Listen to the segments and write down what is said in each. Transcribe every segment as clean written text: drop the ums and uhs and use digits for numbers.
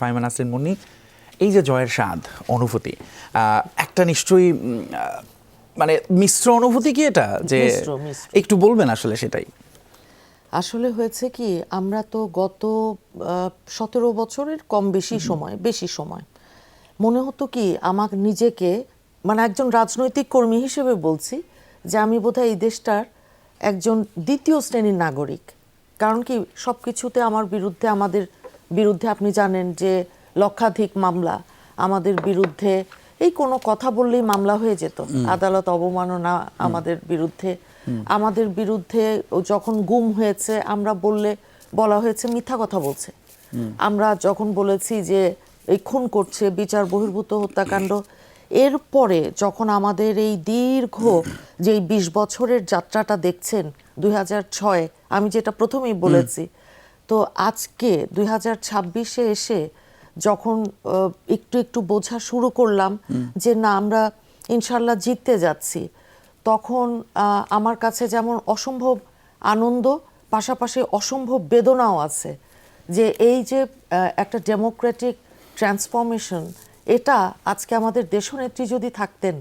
ফাইমা নাসরিন মুন্নি, এই যে জয়ের স্বাদ অনুভূতি, একটা নিশ্চয়ই মানে মিশ্র অনুভূতি কি এটা, যে একটু বলবেন আসলে সেটাই। আসলে হয়েছে কি, আমরা তো গত 17 বছরের কম বেশি সময় মনে হতো কি আমার নিজেকে, মানে একজন রাজনৈতিক কর্মী হিসেবে বলছি, যে আমি বোধহয় এই দেশটার একজন দ্বিতীয় শ্রেণীর নাগরিক। কারণ কি, সব কিছুতে আমাদের বিরুদ্ধে আপনি জানেন যে লক্ষাধিক মামলা, আমাদের বিরুদ্ধে এই কোনো কথা বললেই মামলা হয়ে যেত, আদালত অবমাননা আমাদের বিরুদ্ধে যখন গুম হয়েছে আমরা বলা হয়েছে মিথ্যা কথা বলছে। আমরা যখন বলেছি যে এই খুন করছে, বিচার বহির্ভূত হত্যাকাণ্ড, এরপরে যখন আমাদের এই দীর্ঘ যে 20 বছরের যাত্রাটা দেখছেন, 2006 আমি যেটা প্রথমেই বলেছি, তো আজকে 2026-এ এসে যখন একটু একটু বোঝা শুরু করলাম যে না, আমরা ইনশাল্লাহ জিততে যাচ্ছি, তখন আমার কাছে যেমন অসম্ভব আনন্দ, পাশাপাশি অসম্ভব বেদনাও আছে যে এই যে একটা ডেমোক্রেটিক ট্রান্সফরমেশন, এটা আজকে আমাদের দেশনেত্রী যদি থাকতেন,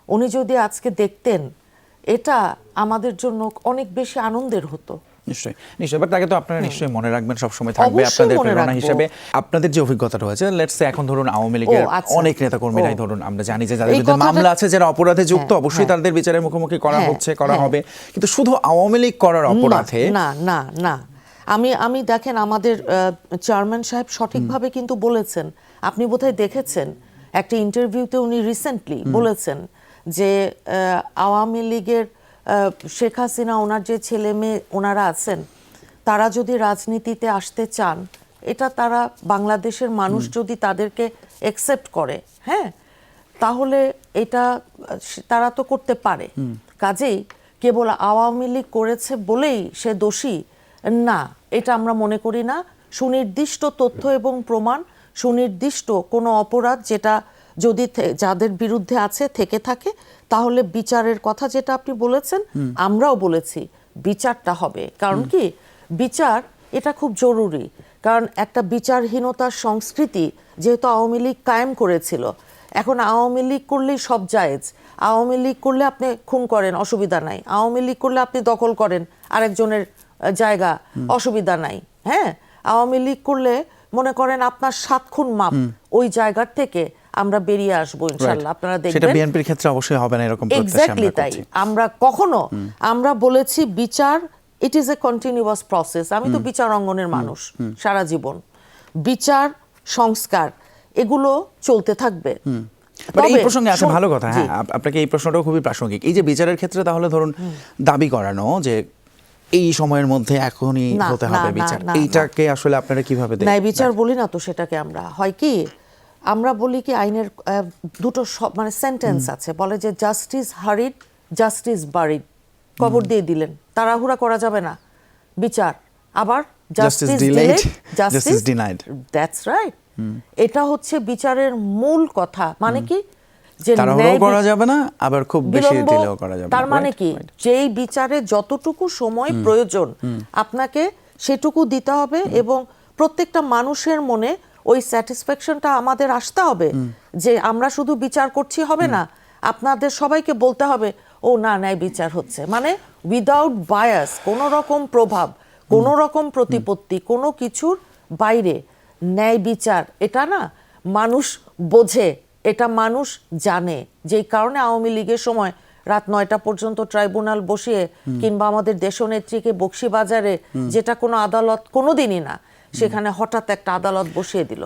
উনি যদি আজকে দেখতেন, এটা আমাদের জন্য অনেক বেশি আনন্দের হতো। নিশ্চয়ই নিশ্চয়ই, বাট তাকে তো আপনারা নিশ্চয়ই মনে রাখবেন, সবসময় থাকবে আপনাদের প্রেরণা হিসেবে। আপনাদের যে অভিজ্ঞতা রয়েছে, লেটস সে এখন ধরুন আওয়ামী লীগের অনেক নেতাকর্মীরাই ধরুন, আমরা জানি যে যাদের বিরুদ্ধে মামলা আছে, যারা অপরাধে যুক্ত, অবশ্যই তাদের বিচারের মুখোমুখি করা হচ্ছে, করা হবে, কিন্তু শুধু আওয়ামী লীগ করার অপরাধে না না না। আমি দেখেন, আমাদের চেয়ারম্যান সাহেব সঠিকভাবে কিন্তু বলেছেন, আপনি বোধহয় দেখেছেন একটা ইন্টারভিউতে, উনি রিসেন্টলি বলেছেন যে আওয়ামী লীগের শেখ হাসিনা, ওনার যে ছেলে মেয়ে ওনারা আছেন, তারা যদি রাজনীতিতে আসতে চান, এটা তারা বাংলাদেশের মানুষ যদি তাদেরকে অ্যাকসেপ্ট করে, হ্যাঁ, তাহলে এটা তারা তো করতে পারে। কাজেই কেবল আওয়ামী লীগ করেছে বলেই সে দোষী না, এটা আমরা মনে করি না। সুনির্দিষ্ট তথ্য এবং প্রমাণ, সুনির্দিষ্ট কোনো অপরাধ যেটা যদি যাদের বিরুদ্ধে আছে থেকে থাকে, তাহলে বিচারের কথা যেটা আপনি বলেছেন, আমরাও বলেছি বিচারটা হবে। কারণ কি, বিচার এটা খুব জরুরি। কারণ একটা বিচারহীনতার সংস্কৃতি যেহেতু আওয়ামী লীগ কায়েম করেছিল, এখন আওয়ামী লীগ করলেই সব জায়েজ। আওয়ামী লীগ করলে আপনি খুন করেন, অসুবিধা নাই। আওয়ামী লীগ করলে আপনি দখল করেন আরেকজনের জায়গা, অসুবিধা নাই। হ্যাঁ, আওয়ামী লীগ করলে মনে করেন আপনার 7 খুন মাপ, ওই জায়গার থেকে আমরা বেরিয়ে আসবো ইনশাআল্লাহ। আপনারা দেখবেন সেটা বিএনপির ক্ষেত্রে অবশ্যই হবে না এরকম প্রত্যাশা আমরা করছি। এক্স্যাক্টলি তাই। আমরা বলেছি বিচার it is a continuous process. আমি তো বিচার অঙ্গনের মানুষ সারা জীবন, বিচার সংস্কার এগুলো চলতে থাকবে। এই প্রসঙ্গে আছে ভালো কথা, হ্যাঁ, আপনাকে এই প্রশ্নটাও খুবই প্রাসঙ্গিক। এই যে বিচারের ক্ষেত্রে তাহলে ধরুন দাবি করানো যে এই সময়ের মধ্যে এখনই হতে হবে বিচার, এইটাকে আসলে আপনারা কিভাবে দেখেন? ন্যায় বিচার বলি না তো, সেটাকে আমরা হয় কি, আমরা বলি কি, আইনের দুটো মানে সেন্টেন্স আছে, বলে যে জাস্টিস হারিড, জাস্টিস বারিড। কবর দিয়ে দিলেন, তাড়াহুড়া করা যাবে না বিচার। আবার justice delayed, justice denied. That's right. এটা হচ্ছে বিচারের মূল কথা। মানে কি, যে তাড়াহুড়া করা যাবে না, আবার খুব বেশি ডিলেও করা যাবে না। তার মানে কি, যেই বিচারে যতটুকু সময় প্রয়োজন আপনাকে সেটুকু দিতে হবে, এবং প্রত্যেকটা মানুষের মনে ওই স্যাটিসফ্যাকশনটা আমাদের আসতে হবে যে আমরা শুধু বিচার করছি হবে না, আপনাদের সবাইকে বলতে হবে ও না, ন্যায় বিচার হচ্ছে। মানে উইদাউট বায়াস, কোনো রকম প্রভাব, কোনো রকম প্রতিপত্তি, কোনো কিছুর বাইরে ন্যায় বিচার, এটা না মানুষ বোঝে, এটা মানুষ জানে। যেই কারণে আওয়ামী লীগের সময় রাত 9টা পর্যন্ত ট্রাইব্যুনাল বসিয়ে, কিংবা আমাদের দেশনেত্রীকে বকশিবাজারে, যেটা কোনো আদালত কোনোদিনই না, সেখানে হঠাৎ একটা আদালত বসিয়ে দিল।